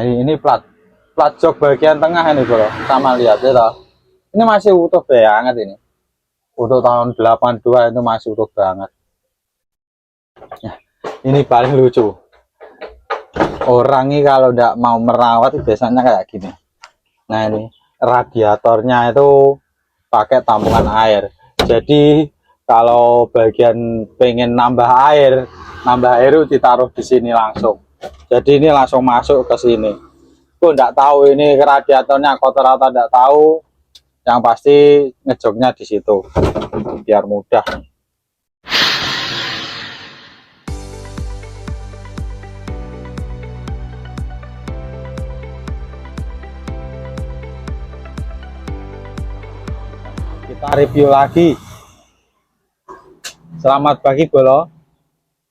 Ini plat jok bagian tengah ini bro, sama lihat ya toh. Ini masih utuh banget ini. Untuk tahun 82 itu masih utuh banget. Ya, ini paling lucu. Orang ini kalau tidak mau merawat biasanya kayak gini. Nah ini radiatornya itu pakai tampungan air. Jadi kalau bagian pengen nambah air itu ditaruh di sini langsung. Jadi ini langsung masuk ke sini. Aku enggak tahu ini radiatornya kotor atau enggak tahu. Yang pasti ngejoknya di situ biar mudah. Kita review lagi. Selamat pagi bro.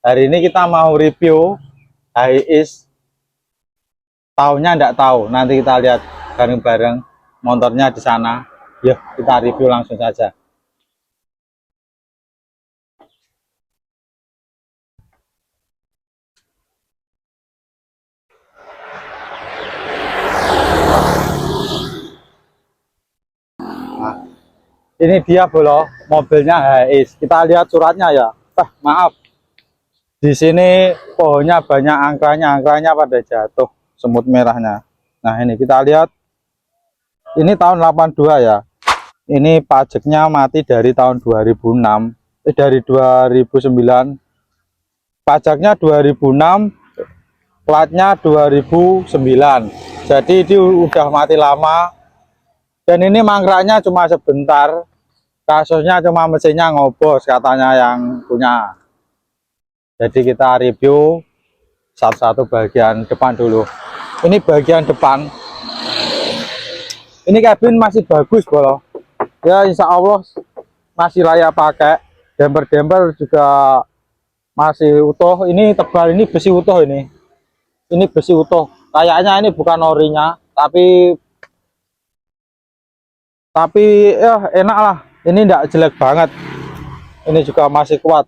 Hari ini kita mau review Hiace. Tahunnya enggak tahu. Nanti kita lihat bareng-bareng motornya di sana. Yuk kita review langsung saja. Nah, ini dia bro, mobilnya Hiace. Kita lihat suratnya ya. Maaf. Di sini pohonnya banyak angkranya pada jatuh, semut merahnya. Nah, ini kita lihat. Ini tahun 82 ya. Ini pajaknya mati dari tahun 2006. Dari 2009. Pajaknya 2006, platnya 2009. Jadi ini udah mati lama. Dan ini mangkraknya cuma sebentar. Kasusnya cuma mesinnya ngobos katanya yang punya. Jadi kita review satu-satu bagian depan dulu. Ini bagian depan. Ini kabin masih bagus bro. Ya insya Allah masih layak pakai. Demper juga masih utuh. Ini tebal, ini besi utuh ini. Ini besi utuh. Kayaknya ini bukan orinya, tapi ya enak lah. Ini enggak jelek banget. Ini juga masih kuat.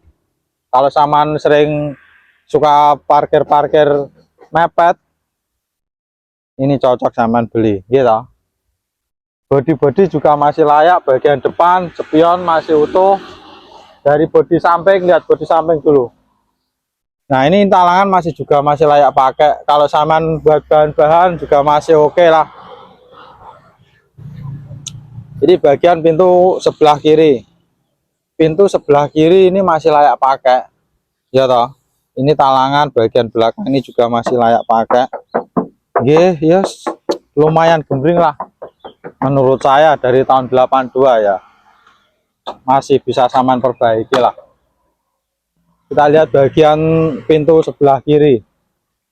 Kalau saman sering suka parkir mepet, ini cocok saman beli gitu. Bodi juga masih layak. Bagian depan spion masih utuh. Dari bodi samping, lihat bodi samping dulu. Nah ini talangan masih layak pakai. Kalau saman buat bahan-bahan juga masih oke lah. Jadi bagian pintu sebelah kiri. Pintu sebelah kiri ini masih layak pakai. Ya toh. Ini talangan bagian belakang ini juga masih layak pakai. Yes, lumayan gembring lah. Menurut saya dari tahun 82 ya. Masih bisa saman perbaiki lah. Kita lihat bagian pintu sebelah kiri.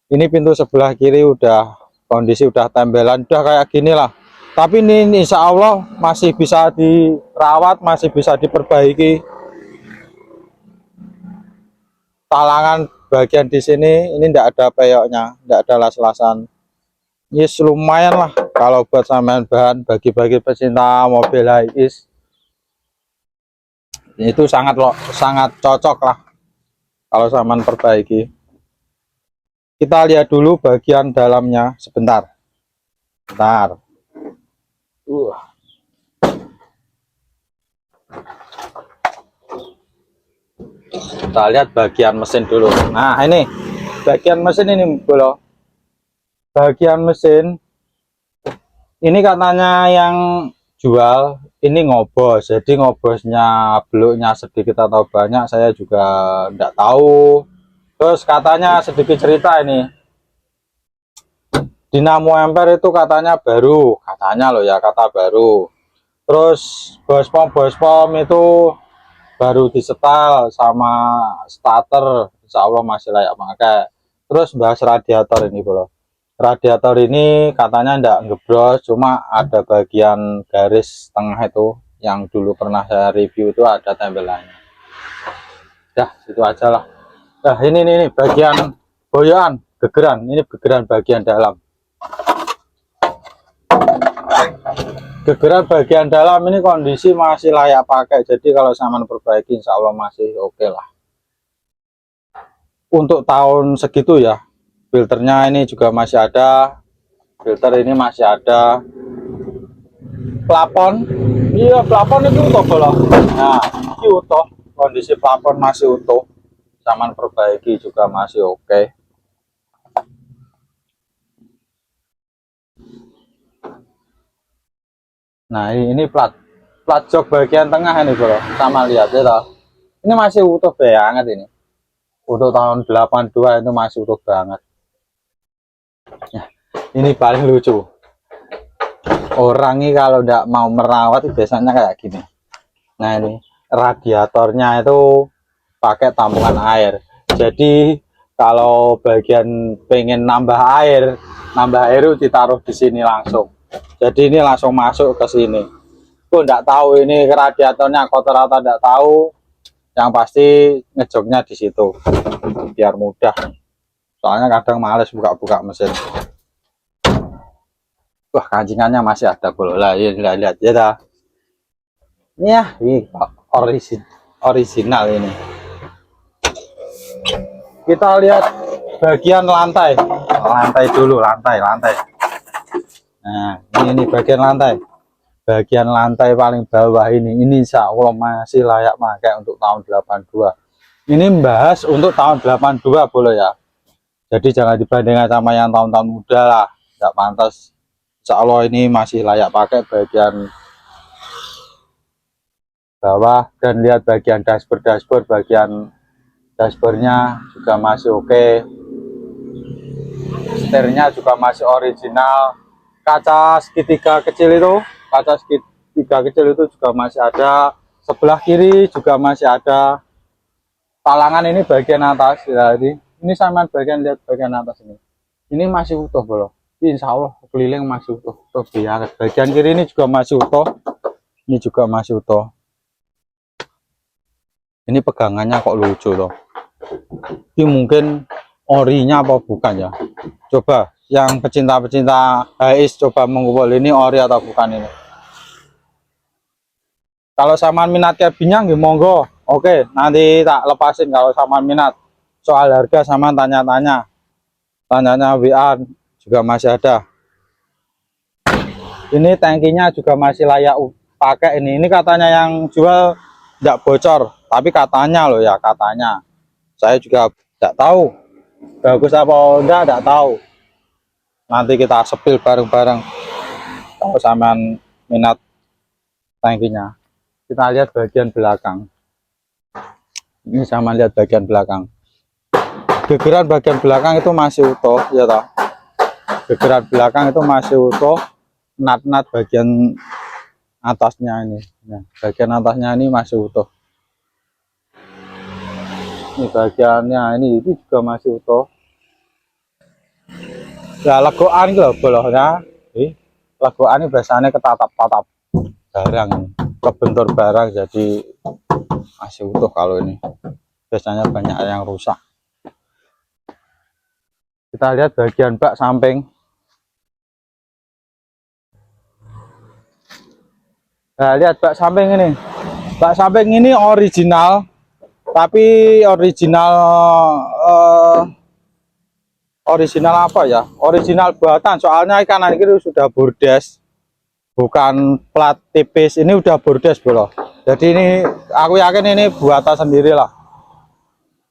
Ini pintu sebelah kiri udah kondisi udah tembelan, udah kayak gini lah. Tapi ini insya Allah masih bisa dirawat, masih bisa diperbaiki. Talangan bagian di sini ini enggak ada peyoknya, enggak ada las-lasan. Yes, lumayan lah kalau buat samaan bahan bagi-bagi pecinta mobil Hiace. Itu sangat cocok lah kalau saman perbaiki. Kita lihat dulu bagian dalamnya sebentar. Bentar. Kita lihat bagian mesin dulu. Nah ini bagian mesin ini bro. Bagian mesin ini katanya yang jual ini ngobos. Jadi ngobosnya beluknya sedikit atau banyak saya juga enggak tahu. Terus katanya sedikit cerita ini, dinamo ampere itu katanya baru, katanya loh ya, kata baru. Terus bospom itu baru disetel sama starter, insya Allah masih layak pakai. Terus bahas radiator ini bro. Radiator ini katanya enggak ngebros, cuma ada bagian garis tengah itu yang dulu pernah saya review itu ada tempelannya. Dah itu aja lah. Nah ini bagian boyoan gegeran, ini gegeran bagian dalam. Gegeran bagian dalam ini kondisi masih layak pakai, jadi kalau saman perbaiki insya Allah masih oke lah. Untuk tahun segitu ya, filternya ini juga masih ada. Filter ini masih ada. Plafon, iya plafon itu utuh loh. Nah, ini utuh, kondisi plafon masih utuh. Zaman perbaiki juga masih oke. Nah, ini plat jok bagian tengah ini bro, sama lihat ya toh. Ini masih utuh banget ini. Untuk tahun 82 itu masih utuh banget. Nah, ini paling lucu. Orang ini kalau tidak mau merawat biasanya kayak gini. Nah, ini radiatornya itu pakai tampungan air. Jadi kalau bagian pengen nambah air itu ditaruh di sini langsung. Jadi ini langsung masuk ke sini. Aku enggak tahu ini radiatornya kotor atau enggak tahu. Yang pasti ngejoknya di situ biar mudah. Soalnya kadang males buka-buka mesin. Wah, kancingannya masih ada bro. Lah, lihat ya dah. Ini original ini. Kita lihat bagian lantai dulu, lantai. Nah, ini bagian lantai paling bawah ini insya Allah masih layak pakai untuk tahun 82. Ini membahas untuk tahun 82 boleh ya, jadi jangan dibandingkan sama yang tahun-tahun muda lah, tidak pantas. Insya Allah ini masih layak pakai bagian bawah. Dan lihat bagian dashboard bagian dashboardnya juga masih oke. Setirnya juga masih original. Kaca segitiga kecil itu juga masih ada. Sebelah kiri juga masih ada. Talangan ini bagian atas ya, ini sama bagian, lihat bagian atas ini masih utuh bro. Insya Allah keliling masih utuh banget. Bagian kiri ini juga masih utuh, ini juga masih utuh. Ini pegangannya kok lucu loh. Ini mungkin orinya apa bukan ya? Coba yang pecinta-pecinta HIS coba mengumpul ini ori atau bukan ini. Kalau sama minat cabinnya nggih monggo. Oke, nanti tak lepasin kalau sama minat. Soal harga sama tanya-tanya WA juga masih ada. Ini tangkinya juga masih layak pakai ini. Ini katanya yang jual tidak bocor, tapi katanya loh ya, katanya. Saya juga tidak tahu bagus apa enggak tahu. Nanti kita sepil bareng-bareng kalau sampean minat tangkinya. Kita lihat bagian belakang. Ini sama lihat bagian belakang. Gegeran bagian belakang itu masih utuh ya toh. Gegeran belakang itu masih utuh. Nat bagian atasnya ini. Nah, bagian atasnya ini masih utuh. Ini bagiannya ini juga masih utuh. Nah, legokan gitu bolongnya. Legokan ini biasanya ketatap-tatap barang, kebentur barang, jadi masih utuh. Kalau ini biasanya banyak yang rusak. Kita lihat bagian bak samping. Nah, lihat bak samping ini. Bak samping ini original, tapi original apa ya? Original buatan. Soalnya kanan kiri sudah bordes, bukan plat tipis. Ini udah bordes bro. Jadi ini aku yakin ini buatan sendiri lah.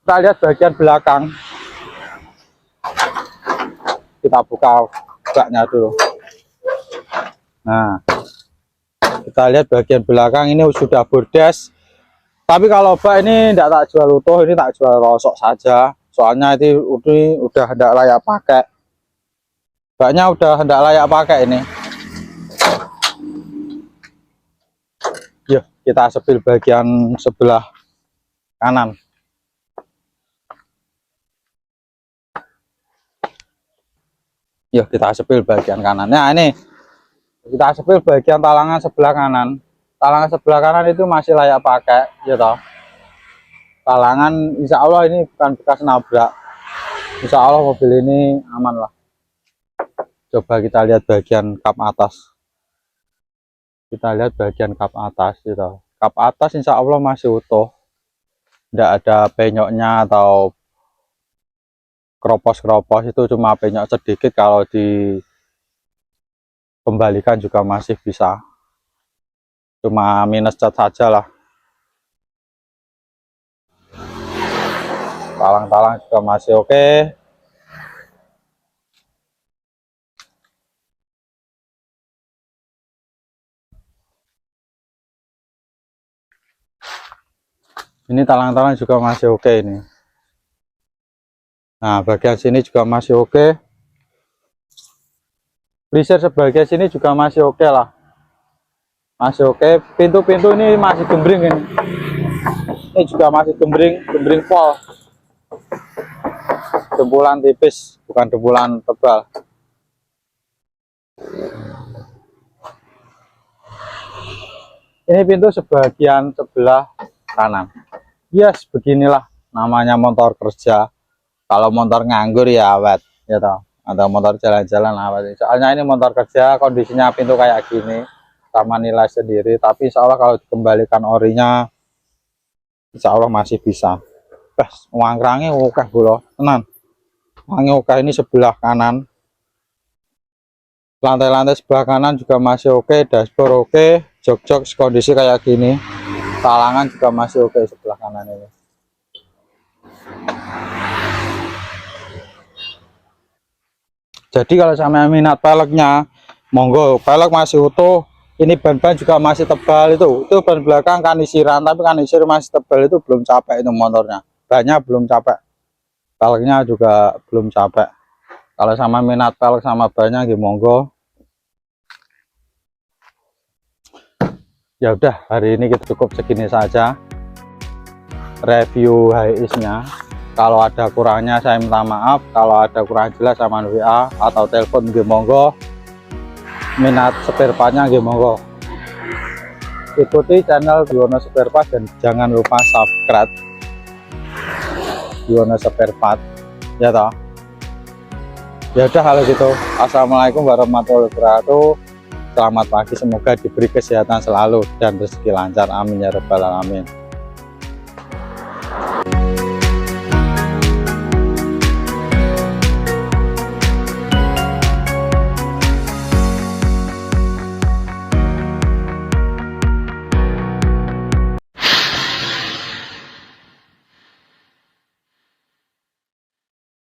Kita lihat bagian belakang. Kita buka baknya dulu. Nah, kita lihat bagian belakang ini sudah bordes. Tapi kalau bak ini tidak tak jual utuh, ini tak jual rosok saja. Soalnya ini udah tidak layak pakai. Baknya udah tidak layak pakai ini. Yuk kita sepil bagian sebelah kanan. Yuk kita sepil bagian kanan. Nah ini kita sepil bagian talangan sebelah kanan. Talangan sebelah kanan itu masih layak pakai gitu. Talangan insya Allah ini bukan bekas nabrak. Insya Allah mobil ini aman lah. Coba kita lihat bagian kap atas. Kita lihat bagian kap atas gitu. Kap atas insya Allah masih utuh. Tidak ada penyoknya atau keropos-keropos, itu cuma penyok sedikit kalau di kembalikan juga masih bisa, cuma minus cat saja lah. Talang-talang juga masih oke. Ini talang-talang juga masih oke ini. Nah, bagian sini juga masih oke. Freezer sebagian sini juga masih oke lah. Masih oke. Pintu-pintu ini masih gembring ini. Ini juga masih gembring pol. Dempulan tipis, bukan dempulan tebal. Ini pintu sebagian sebelah kanan. Yes, beginilah namanya motor kerja. Kalau motor nganggur ya awet, ya toh. Ada motor jalan-jalan awet. Soalnya ini motor kerja, kondisinya pintu kayak gini, sama nilai sendiri. Tapi insya Allah kalau dikembalikan orinya, insya Allah masih bisa. Uang kerangnya oke bolo, tenan. Uangnya oke, ini sebelah kanan. Lantai-lantai sebelah kanan juga masih oke, dashboard oke, jok-jok kondisi kayak gini. Talangan juga masih oke sebelah kanan ini. Jadi kalau sama minat peleknya, monggo, pelek masih utuh. Ini ban-ban juga masih tebal itu ban belakang kanisiran, tapi kanisir masih tebal, itu belum capek itu motornya. Bannya belum capek, peleknya juga belum capek. Kalau sama minat pelek sama bannya, monggo. Ya udah, hari ini kita cukup segini saja review HiAce-nya. Kalau ada kurangnya saya minta maaf, kalau ada kurang jelas sama WA atau telepon monggo. Minat spare partnya monggo. Ikuti channel Yuwono Spare Part dan jangan lupa subscribe Yuwono Spare Part, ya toh. Ya udah kalau gitu. Assalamualaikum warahmatullahi wabarakatuh. Selamat pagi, semoga diberi kesehatan selalu dan rezeki lancar, amin ya rabbal alamin.